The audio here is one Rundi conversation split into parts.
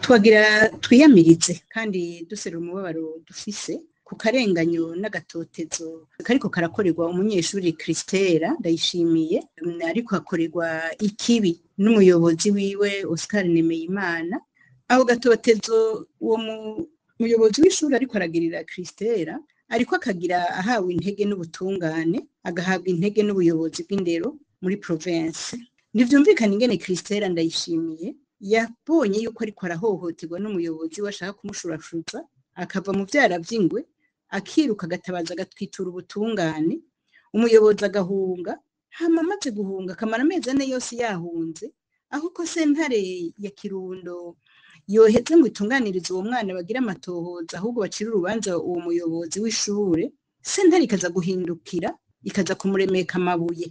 twagira twiyamirize kandi duserura umubabaro dufise ku karenganyo n'agatotezo kariko karakorerwa umunyeshuri Christella Ndayishimiye, ariko hakorerwa ikibi n'umuyobozi wiwe Oscar Nemeyimana. Aho gatotezo uwo muyobozi w'ishuri ariko aragirira Christella ariko akagira ahawe intege n'ubutungane, agahabwa intege n'ubuyobozi bw'indero muri province. Ntivyumvikana ingene Christella Ndayishimiye yabonye yuko ariko arahohoterwa n'umuyobozi washaka kumushurashuza, akava mu vyara vy'ingwe akiruka agatabaza agatwitura ubutungane, umuyobozi agahunga. Hama amaze guhunga akamara amezi ane yose yahunze, aho ko sentare ya Kirundo yoheze ngo itunganirize uwo mwana bagira amatohoza, ahubwo bacira urubanza uwo muyobozi w'ishure, sentare ikaza guhindukira ikaza kumuremeka amabuye.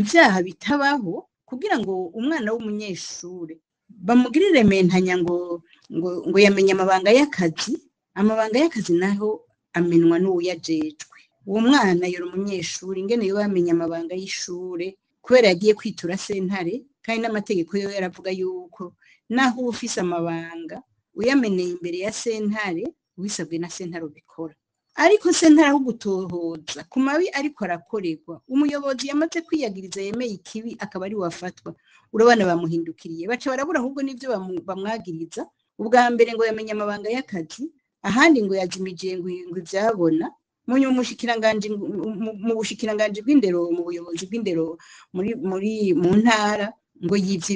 Ivyaha bitabaho kugira ngo umwana w'umunyeshure bamugirire mentanya ngo yamenye amabanga y'akazi. Amabanga y'akazi naho amenwa n'uwuyajejwe. Uwo mwana yari umunyeshuri, ingene yo yamenye amabanga y'ishure kubera yagiye kwitura sentare, kandi n'amategeko yo yaravuga yuko naho ufise amabanga uyameneye imbere ya sentare wisabwe na sentare ubikora. Ariko sentare aho gutohoza ku mabi ariko arakorerwa, umuyobozi yamaze kwiyagiriza yemeye ikibi akaba ari wafatwa, urabana bamuhindukiriye baca barabura ahubwo n'ivyo bamwagiriza. Ubwa mbere ngo yamenye amabanga y'akazi, ahandi ngo yazimije ngo ivyabona mu bushikiranganje bw'indero, mu buyobozi bw'indero mu ntara, ngo yivye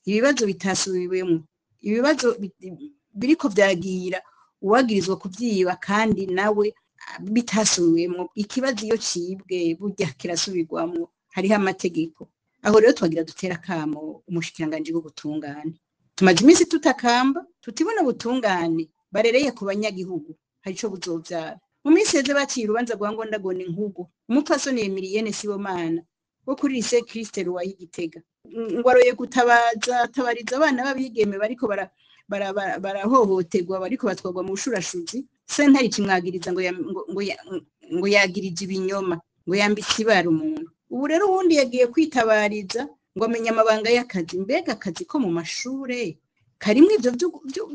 ibibazo bitasubiwemwo, ibibazo biriko vyagira uwagirizwa kuvyiba kandi nawe bitasubiwemwo. Ikibazo iyo cibwe burya kirasubirwamwo, hariho amategeko. Aho rero twagira dutera akamo umushikiranganje w'ubutungane. Tumaze iminsi tutakamba tutibona ubutungane barereye ku banyagihugu, hari ico buzovyara. Mu minsi heze baciye urubanza rwa Ngondagona Inkugu, umupfasoni Emilienne Sibomana wo kuri lycée Christ Roi y'Igitega, ngo aroye atabariza abana b'abigeme bariko barahohoterwa, bariko batwarwa mu bushurashuzi. Sentare ikimwagiriza ngo yagirije ibinyoma, ngo yambitse ibara umuntu. Ubu rero uwundi yagiye kwitabariza ngo amenye amabanga y'akazi. Mbega akazi ko mu mashure karimwo ivyo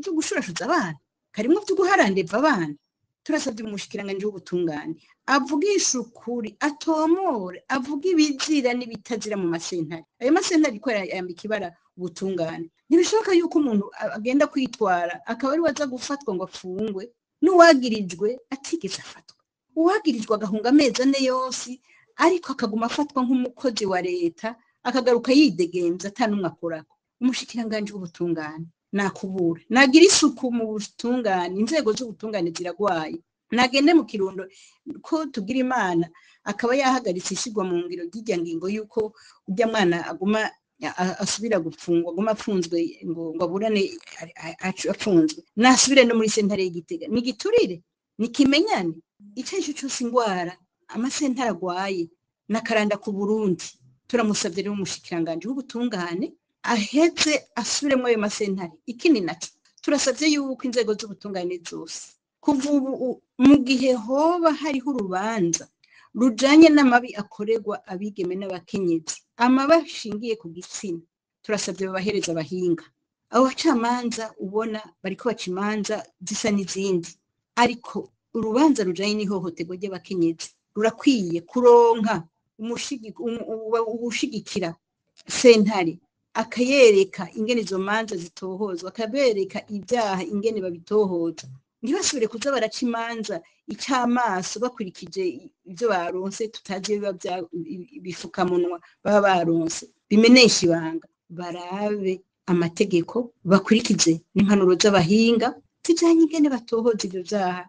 vyo gushurashuza abana, karimwo vyo guharandeva abana? Turasabye umushikiranganje w'ubutungane avugisha ukuri, atomore, avuga ibizira n'ibitazira mu masentare. Ayo masentare ariko yambika ibara ubutungane. Ntibishoboka yuko umuntu agenda kwitwara akaba ari waza gufatwa ngo afungwe, n'uwagirijwe atigeze afatwa. Uwagirijwe agahunga amezi ane yose, ariko akaguma afatwa nk'umukozi wa leta, akagaruka yidegemvya atanumwe akorako. Umushikiranganje w'ubutungane nakubura, nagira isuku mu butungane. Inzego z'ubutungane ziragwaye. Nagende mu Kirundo ko tugira Imana akaba yahagaritse ishigwa mu ngiro ry'irya ngingo yuko urya mwana aguma asubira gupfungwa, aguma apfunzwe ngo aburane apfunzwe, nasubire no muri sentare y'Igitega. Ni giturire, ni kimenyane. Ico arico cose ingwara amasentare agwaye nakaranda ku Burundi. Turamusavye rero umushikiranganje w'ubutungane aheze asubiremwo ayo masentare. Ikindi naco turasavye yuko inzego z'ubutungane zose kuva ubu mu gihe hoba hariho urubanza rujanye n'amabi akorerwa abigeme n'abakenyezi, amabi ashingiye ku gitsina, turasavye babahereza abahinga. Abo bacamanza ubona bariko baca imanza zisa n'izindi, ariko urubanza rujanye n'ihohoterwa ry'abakenyezi rurakwiye kuronka ubushigikira sentare, akayereka ingene izo manza zitohozwa, akabereka ibyaha ingene babitohoza. Ntibasubire kuza baraca imanza icy'amaso bakurikije ivyo baronse tutazi biba bifukamunwa baba baronse, bimenesha ibanga. Barabe amategeko, bakurikize n'impanuro z'abahinga zijanye ingene batohoza ivyo vyaha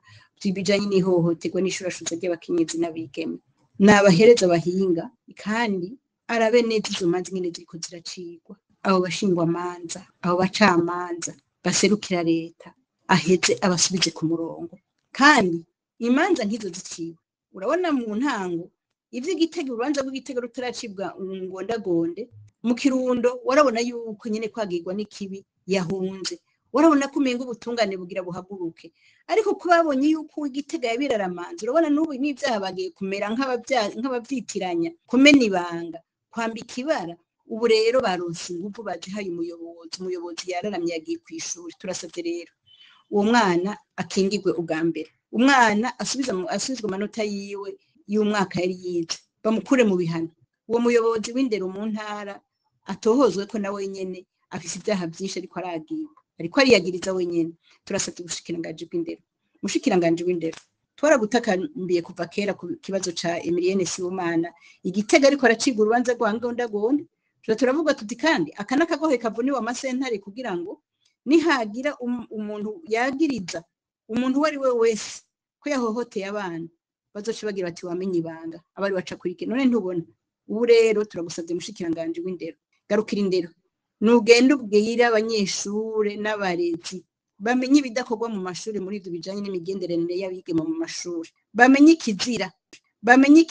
bijanye n'ihohoterwa n'ishurashuza ry'abakenyezi n'abigeme. Nabahereza abahinga kandi arabe neza izo manza ingene ziriko ziracigwa. Abo bashingwamanza, abo bacamanza baserukira leta aheze abasubize ku murongo. Kandi imanza nk'izo ziciwe, urabona mu ntango ivy'Igitega, urubanza rw'Igitega rutaracibwa Ngondagonde, mu Kirundo warabona yuko nyene kwagirwa n'ikibi yahunze, warabona ko umenga ubutungane bugira buhaguruke. Ariko ko babonye yuko Igitega yabiraramanza, urabona n'ubu n'ivyaha bagiye kumera nk'abavyitiranya, kumena ibanga, kwambika ibara. ubu rero baronse ingufu bazihaye umuyobozi yararamye yagiye kw'ishuri. Turasavye rero uwo mwana akingirwe ubwa mbere, umwana asubizwe amanota yiwe y'umwaka yari yize, bamukure mu bihano. Uwo muyobozi w'indero mu ntara atohozwe ko nawe nyene afise ibyaha byinshi ariko ariyagiriza wenyene. Turasavye ubushikiranganji bw'indero, mushikiranganje w'indero, twaragutakambiye kuva kera ku kibazo ca Emilienne Sibomana Igitega ariko aracibwa urubanza rwa ngondagonde. Turavuga tuti kandi aka n'akagohe kavuniwe amasentare kugira ngo nihagira umuntu yagiriza umuntu uwo ari we wese ko yahohoteye abana bazoca bagira bati wamenye ibanga abari baca kurike. None ntubona ubu rero turagusavye mushikiranganje w'indero, garukira indero, nugenda ubwira abanyeshure n'abarezi bamenye ibidakorwa mu mashuri muri ivyo bijanye n'imigenderanire y'abigeme mu mashuri, bamenye ikizira, bamenye